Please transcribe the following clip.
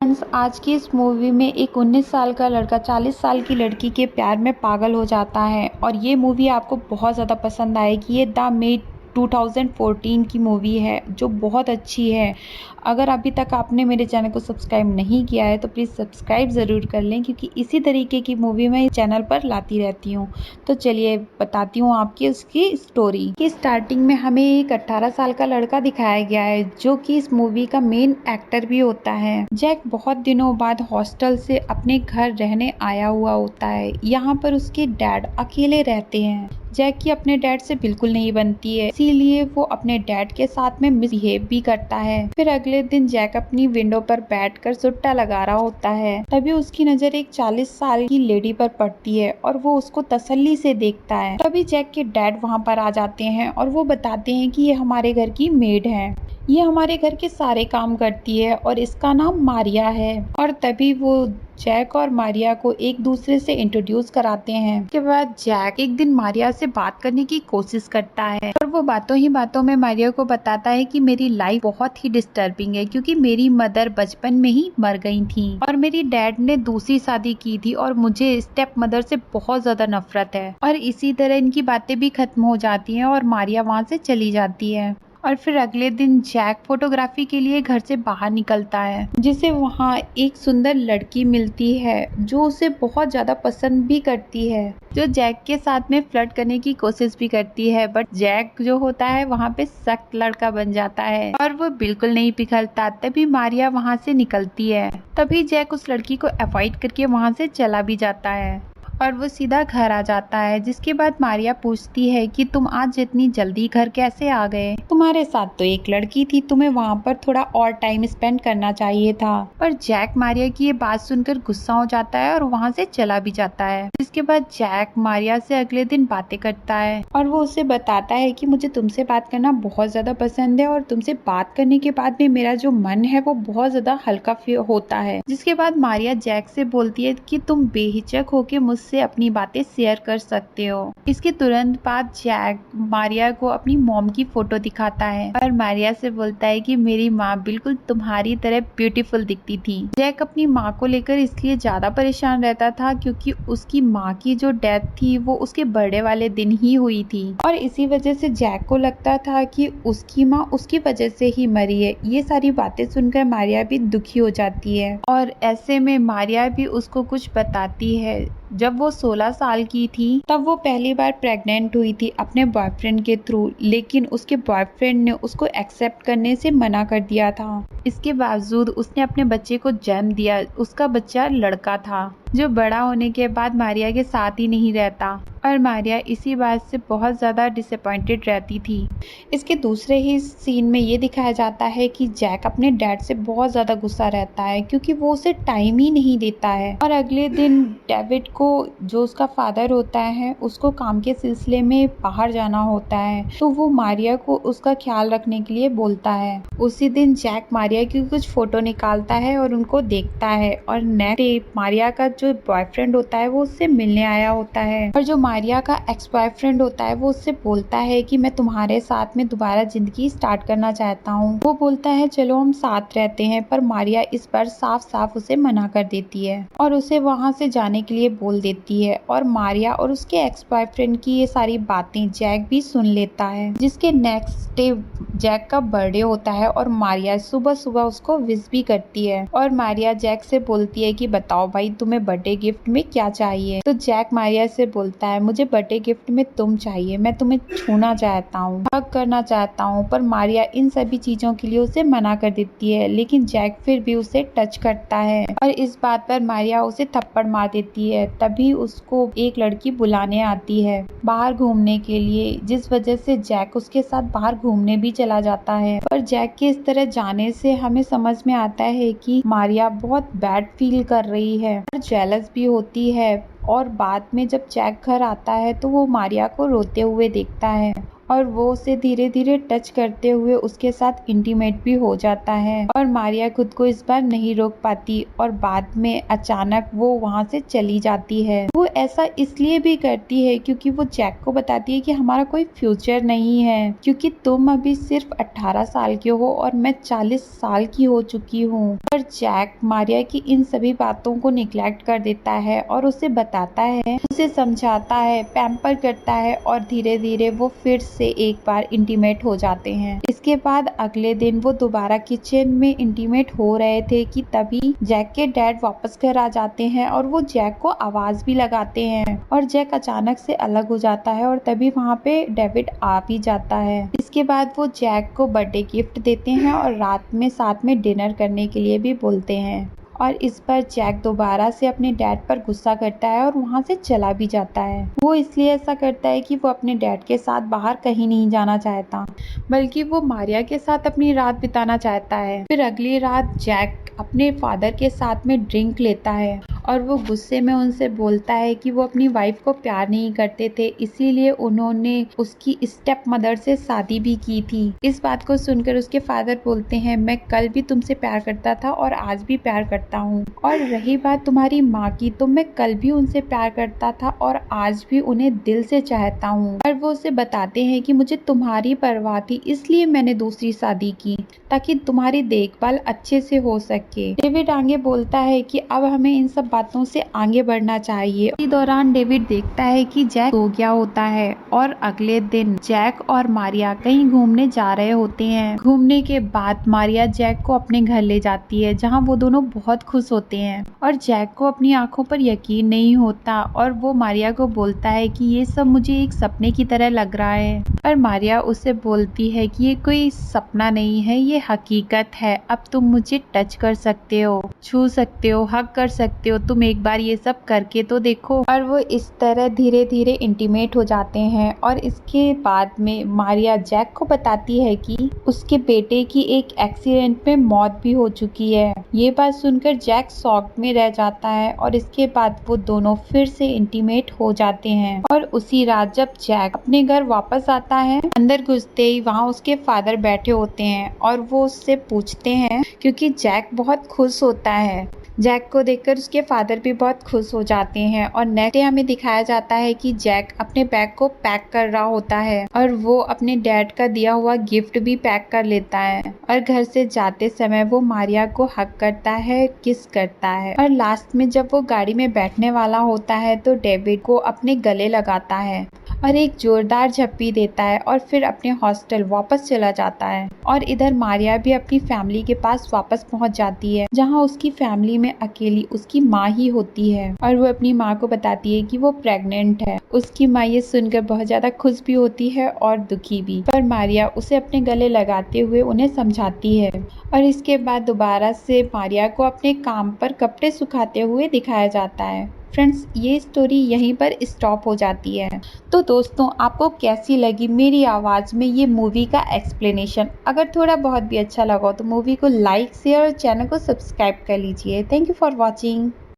Friends, आज की इस मूवी में एक 19 साल का लड़का 40 साल की लड़की के प्यार में पागल हो जाता है और ये मूवी आपको बहुत ज़्यादा पसंद आएगी। ये द मेड 2014 की मूवी है जो बहुत अच्छी है। अगर अभी तक आपने मेरे चैनल को सब्सक्राइब नहीं किया है तो प्लीज़ सब्सक्राइब ज़रूर कर लें, क्योंकि इसी तरीके की मूवी मैं इस चैनल पर लाती रहती हूँ। तो चलिए बताती हूँ आपकी उसकी स्टोरी। कि स्टार्टिंग में हमें एक 18 साल का लड़का दिखाया गया है जो कि इस मूवी का मेन एक्टर भी होता है। जैक बहुत दिनों बाद हॉस्टल से अपने घर रहने आया हुआ होता है। यहाँ पर उसके डैड अकेले रहते हैं। जैक की अपने डैड से बिल्कुल नहीं बनती है, इसीलिए वो अपने डैड के साथ में मिसबिहेव भी करता है। फिर अगले दिन जैक अपनी विंडो पर बैठकर सुट्टा लगा रहा होता है। तभी उसकी नजर एक 40 साल की लेडी पर पड़ती है और वो उसको तसल्ली से देखता है। तभी जैक के डैड वहाँ पर आ जाते हैं और वो बताते हैं कि ये हमारे घर की मेड है, ये हमारे घर के सारे काम करती है और इसका नाम मारिया है। और तभी वो जैक और मारिया को एक दूसरे से इंट्रोड्यूस कराते हैं। उसके बाद जैक एक दिन मारिया से बात करने की कोशिश करता है और वो बातों ही बातों में मारिया को बताता है कि मेरी लाइफ बहुत ही डिस्टर्बिंग है, क्योंकि मेरी मदर बचपन में ही मर गई थी और मेरी डैड ने दूसरी शादी की थी और मुझे स्टेप मदर से बहुत ज्यादा नफरत है। और इसी तरह इनकी बातें भी खत्म हो जाती हैं और मारिया वहाँ से चली जाती है। और फिर अगले दिन जैक फोटोग्राफी के लिए घर से बाहर निकलता है, जिसे वहाँ एक सुंदर लड़की मिलती है जो उसे बहुत ज्यादा पसंद भी करती है, जो जैक के साथ में फ्लर्ट करने की कोशिश भी करती है। बट जैक जो होता है वहाँ पे सख्त लड़का बन जाता है और वो बिल्कुल नहीं पिघलता। तभी मारिया वहाँ से निकलती है। तभी जैक उस लड़की को अवॉइड करके वहाँ से चला भी जाता है और वो सीधा घर आ जाता है। जिसके बाद मारिया पूछती है कि तुम आज इतनी जल्दी घर कैसे आ गए? तुम्हारे साथ तो एक लड़की थी, तुम्हें वहाँ पर थोड़ा और टाइम स्पेंड करना चाहिए था। पर जैक मारिया की ये बात सुनकर गुस्सा हो जाता है और वहाँ से चला भी जाता है। जिसके बाद जैक मारिया से अगले दिन बातें करता है और वो उसे बताता है कि मुझे तुमसे बात करना बहुत ज्यादा पसंद है और तुमसे बात करने के बाद में मेरा जो मन है वो बहुत ज्यादा हल्का होता है। जिसके बाद मारिया जैक से बोलती है कि तुम बेहिचक होके मुझसे अपनी बातें शेयर कर सकते हो। इसके तुरंत बाद जैक मारिया को अपनी मॉम की फोटो दिखाता है और मारिया से बोलता है कि मेरी माँ बिल्कुल तुम्हारी तरह ब्यूटीफुल दिखती थी। जैक अपनी माँ को लेकर इसलिए ज्यादा परेशान रहता था क्योंकि उसकी माँ की जो डेथ थी वो उसके बर्थडे वाले दिन ही हुई थी और इसी वजह से जैक को लगता था कि उसकी माँ उसकी वजह से ही मरी है। ये सारी बातें सुनकर मारिया भी दुखी हो जाती है और ऐसे में मारिया भी उसको कुछ बताती है। जब वो 16 साल की थी तब वो पहली बार प्रेग्नेंट हुई थी अपने बॉयफ्रेंड के थ्रू, लेकिन उसके बॉयफ्रेंड ने उसको एक्सेप्ट करने से मना कर दिया था। इसके बावजूद उसने अपने बच्चे को जन्म दिया। उसका बच्चा लड़का था जो बड़ा होने के बाद मारिया के साथ ही नहीं रहता और मारिया इसी बात से बहुत ज़्यादा डिसअपॉइंटेड रहती थी। इसके दूसरे ही सीन में ये दिखाया जाता है कि जैक अपने डैड से बहुत ज़्यादा गुस्सा रहता है क्योंकि वो उसे टाइम ही नहीं देता है। और अगले दिन डेविड को, जो उसका फादर होता है, उसको काम के सिलसिले में बाहर जाना होता है, तो वो मारिया को उसका ख्याल रखने के लिए बोलता है। उसी दिन जैक मारिया की कुछ फोटो निकालता है और उनको देखता है और नेक्स्ट डे मारिया का जो बॉयफ्रेंड होता है वो उससे मिलने आया होता है और जो मारिया का एक्स बॉयफ्रेंड होता है वो उससे बोलता है कि मैं तुम्हारे साथ में दोबारा जिंदगी स्टार्ट करना चाहता हूँ। वो बोलता है चलो हम साथ रहते हैं, पर मारिया इस बार साफ साफ उसे मना कर देती है और उसे वहाँ से जाने के लिए बोल देती है। और मारिया और उसके एक्स बॉयफ्रेंड की ये सारी बातें जैक भी सुन लेता है। जिसके नेक्स्ट डे जैक का बर्थडे होता है और मारिया सुबह सुबह उसको विश भी करती है और मारिया जैक से बोलती है कि बताओ भाई तुम्हें बर्थडे गिफ्ट में क्या चाहिए? तो जैक मारिया से बोलता है मुझे बर्थडे गिफ्ट में तुम चाहिए, मैं तुम्हें छूना चाहता हूँ, हग करना चाहता हूँ। पर मारिया इन सभी चीजों के लिए उसे मना कर देती है, लेकिन जैक फिर भी उसे टच करता है और इस बात पर मारिया उसे थप्पड़ मार देती है। तभी उसको एक लड़की बुलाने आती है बाहर घूमने के लिए, जिस वजह से जैक उसके साथ बाहर घूमने भी चला जाता है। पर जैक के इस तरह जाने से हमें समझ में आता है कि मारिया बहुत बैड फील कर रही है और जेलस भी होती है। और बाद में जब जैक घर आता है तो वो मारिया को रोते हुए देखता है और वो उसे धीरे धीरे टच करते हुए उसके साथ इंटीमेट भी हो जाता है और मारिया खुद को इस बार नहीं रोक पाती और बाद में अचानक वो वहाँ से चली जाती है। वो ऐसा इसलिए भी करती है क्योंकि वो जैक को बताती है कि हमारा कोई फ्यूचर नहीं है, क्योंकि तुम अभी सिर्फ 18 साल के हो और मैं 40 साल की हो चुकी हूँ। पर जैक मारिया की इन सभी बातों को निग्लेक्ट कर देता है और उसे बताता है, उसे समझाता है, पैम्पर करता है और धीरे धीरे वो फिर से एक बार इंटीमेट हो जाते हैं। इसके बाद अगले दिन वो दोबारा किचन में इंटीमेट हो रहे थे कि तभी जैक के डैड वापस घर आ जाते हैं और वो जैक को आवाज भी लगाते हैं और जैक अचानक से अलग हो जाता है और तभी वहाँ पे डेविड आ भी जाता है। इसके बाद वो जैक को बर्थडे गिफ्ट देते हैं और रात में साथ में डिनर करने के लिए भी बोलते हैं और इस पर जैक दोबारा से अपने डैड पर गुस्सा करता है और वहाँ से चला भी जाता है। वो इसलिए ऐसा करता है कि वो अपने डैड के साथ बाहर कहीं नहीं जाना चाहता, बल्कि वो मारिया के साथ अपनी रात बिताना चाहता है। फिर अगली रात जैक अपने फादर के साथ में ड्रिंक लेता है और वो गुस्से में उनसे बोलता है कि वो अपनी वाइफ को प्यार नहीं करते थे, इसीलिए उन्होंने उसकी स्टेप मदर से शादी भी की थी। इस बात को सुनकर उसके फादर बोलते हैं, मैं कल भी तुमसे प्यार करता था और आज भी प्यार करता हूँ, और रही बात तुम्हारी माँ की, तो मैं कल भी उनसे प्यार करता था और आज भी उन्हें दिल से चाहता हूँ। और वो उसे बताते हैं कि मुझे तुम्हारी परवाह थी, इसलिए मैंने दूसरी शादी की ताकि तुम्हारी देखभाल अच्छे से हो सके। डेविड आगे बोलता है कि अब हमें इन सब बातों से आगे बढ़ना चाहिए। इसी दौरान डेविड देखता है कि जैक सो गया होता है और अगले दिन जैक और मारिया कहीं घूमने जा रहे होते हैं। घूमने के बाद मारिया जैक को अपने घर ले जाती है, जहां वो दोनों बहुत खुश होते हैं और जैक को अपनी आंखों पर यकीन नहीं होता और वो मारिया को बोलता है कि ये सब मुझे एक सपने की तरह लग रहा है। पर मारिया उसे बोलती है कि ये कोई सपना नहीं है, ये हकीकत है। अब तुम मुझे टच कर सकते हो, छू सकते हो, हग कर सकते हो, तुम एक बार ये सब करके तो देखो। और वो इस तरह धीरे धीरे इंटीमेट हो जाते हैं और इसके बाद में मारिया जैक को बताती है कि उसके बेटे की एक एक्सीडेंट में मौत भी हो चुकी है। ये बात सुनकर जैक शॉक में रह जाता है और इसके बाद वो दोनों फिर से इंटीमेट हो जाते हैं। और उसी रात जब जैक अपने घर वापस आता है, अंदर घुसते ही वहाँ उसके फादर बैठे होते हैं और वो उससे पूछते हैं, क्योंकि जैक बहुत खुश होता है। जैक को देखकर उसके फादर भी बहुत खुश हो जाते हैं और नेक्स्ट डे हमें दिखाया जाता है कि जैक अपने बैग को पैक कर रहा होता है और वो अपने डैड का दिया हुआ गिफ्ट भी पैक कर लेता है और घर से जाते समय वो मारिया को हक करता है, किस करता है और लास्ट में जब वो गाड़ी में बैठने वाला होता है तो डेविड को अपने गले लगाता है और एक जोरदार झप्पी देता है और फिर अपने हॉस्टल वापस चला जाता है। और इधर मारिया भी अपनी फैमिली के पास वापस पहुंच जाती है, जहां उसकी फैमिली में अकेली उसकी माँ ही होती है और वो अपनी माँ को बताती है कि वो प्रेग्नेंट है। उसकी माँ ये सुनकर बहुत ज्यादा खुश भी होती है और दुखी भी, पर मारिया उसे अपने गले लगाते हुए उन्हें समझाती है। और इसके बाद दोबारा से मारिया को अपने काम पर कपड़े सुखाते हुए दिखाया जाता है। फ्रेंड्स, ये स्टोरी यहीं पर स्टॉप हो जाती है। तो दोस्तों, आपको कैसी लगी मेरी आवाज़ में ये मूवी का एक्सप्लेनेशन? अगर थोड़ा बहुत भी अच्छा लगा तो मूवी को लाइक, शेयर और चैनल को सब्सक्राइब कर लीजिए। Thank you for watching.